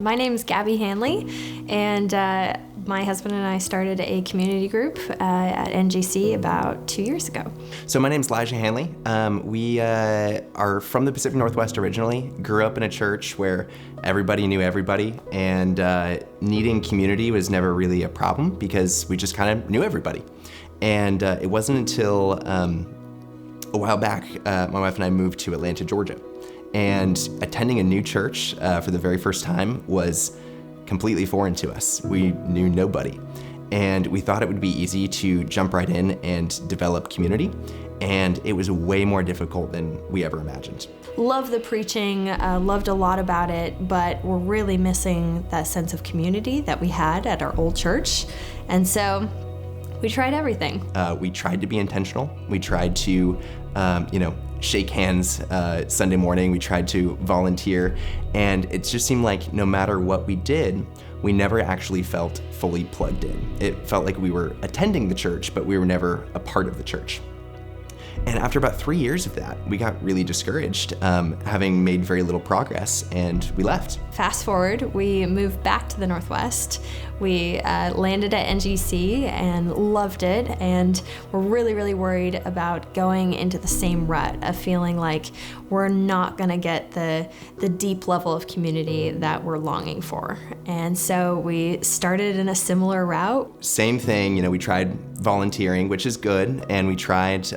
My name is Gabby Hanley, and my husband and I started a community group at NGC about 2 years ago. So my name's Elijah Hanley. We are from the Pacific Northwest originally, grew up in a church where everybody knew everybody, and needing community was never really a problem because we just kind of knew everybody. And it wasn't until a while back, my wife and I moved to Atlanta, Georgia. And attending a new church for the very first time was completely foreign to us. We knew nobody. And we thought it would be easy to jump right in and develop community. And it was way more difficult than we ever imagined. Love the preaching, loved a lot about it, but we're really missing that sense of community that we had at our old church. And so we tried everything. We tried to be intentional. We tried to, shake hands Sunday morning. We tried to volunteer, and it just seemed like no matter what we did, we never actually felt fully plugged in. It felt like we were attending the church, but we were never a part of the church. And after about 3 years of that, we got really discouraged, having made very little progress, and we left. Fast forward, we moved back to the Northwest. We landed at NGC and loved it, and we're really, really worried about going into the same rut of feeling like we're not gonna get the deep level of community that we're longing for. And so we started in a similar route. Same thing, we tried volunteering, which is good, and we tried,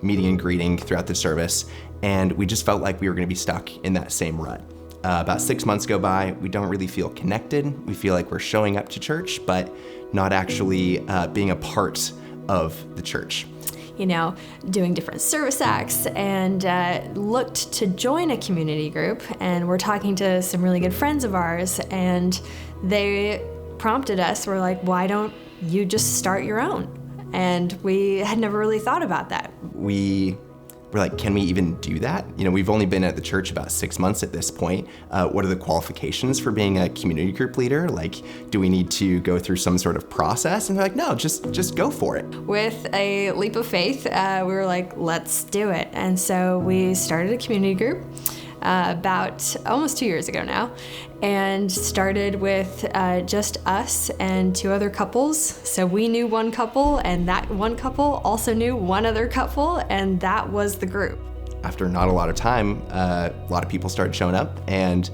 meeting and greeting throughout the service, and we just felt like we were gonna be stuck in that same rut. About 6 months go by, we don't really feel connected. We feel like we're showing up to church, but not actually being a part of the church. Doing different service acts, and looked to join a community group, and we're talking to some really good friends of ours, and they prompted us, we're like, why don't you just start your own? And we had never really thought about that. We were like, can we even do that? We've only been at the church about 6 months at this point. What are the qualifications for being a community group leader? Like, do we need to go through some sort of process? And they're like, no, just go for it. With a leap of faith, we were like, let's do it. And so we started a community group about almost 2 years ago now, and started with just us and two other couples. So we knew one couple, and that one couple also knew one other couple, and that was the group. After not a lot of time, a lot of people started showing up, and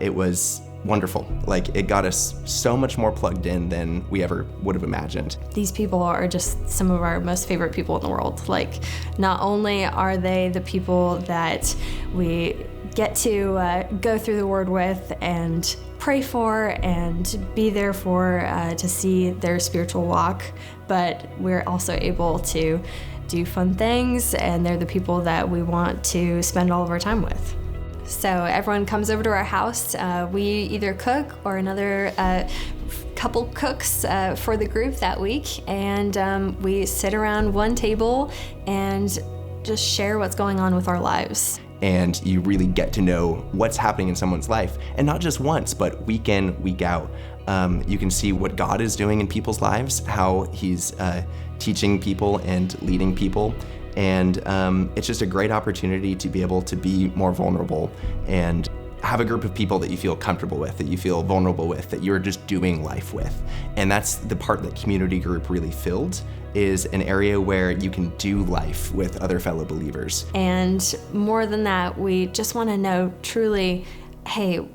it was wonderful. Like, it got us so much more plugged in than we ever would have imagined. These people are just some of our most favorite people in the world. Like, not only are they the people that we get to go through the Word with and pray for and be there for to see their spiritual walk, but we're also able to do fun things, and they're the people that we want to spend all of our time with. So everyone comes over to our house. We either cook or another couple cooks for the group that week, and we sit around one table and just share what's going on with our lives. And you really get to know what's happening in someone's life, and not just once, but week in, week out. You can see what God is doing in people's lives, how He's teaching people and leading people. And it's just a great opportunity to be able to be more vulnerable and have a group of people that you feel comfortable with, that you feel vulnerable with, that you're just doing life with. And that's the part that community group really filled, is an area where you can do life with other fellow believers. And more than that, we just want to know truly, hey,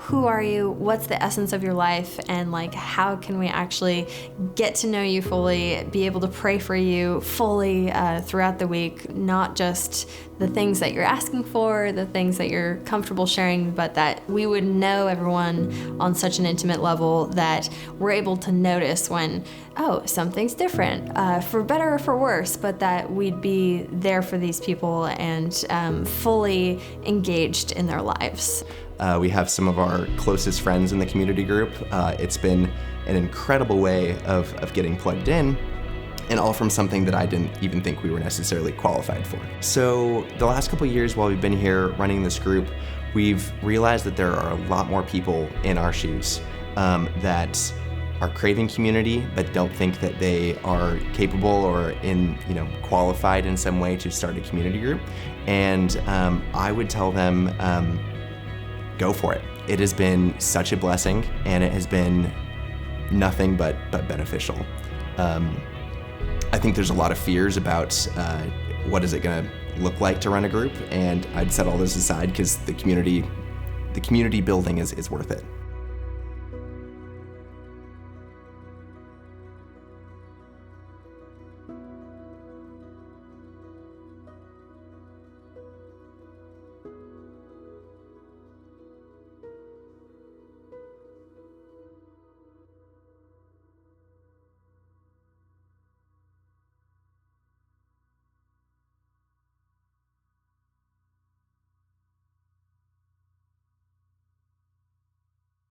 who are you? What's the essence of your life? And how can we actually get to know you fully, be able to pray for you fully throughout the week, not just the things that you're asking for, the things that you're comfortable sharing, but that we would know everyone on such an intimate level that we're able to notice when, something's different, for better or for worse, but that we'd be there for these people and fully engaged in their lives. We have some of our closest friends in the community group. It's been an incredible way of getting plugged in, and all from something that I didn't even think we were necessarily qualified for. So the last couple of years while we've been here running this group, we've realized that there are a lot more people in our shoes that are craving community, but don't think that they are capable or qualified in some way to start a community group. And I would tell them, go for it. It has been such a blessing, and it has been nothing but beneficial. I think there's a lot of fears about what is it going to look like to run a group, and I'd set all this aside because the community building is worth it.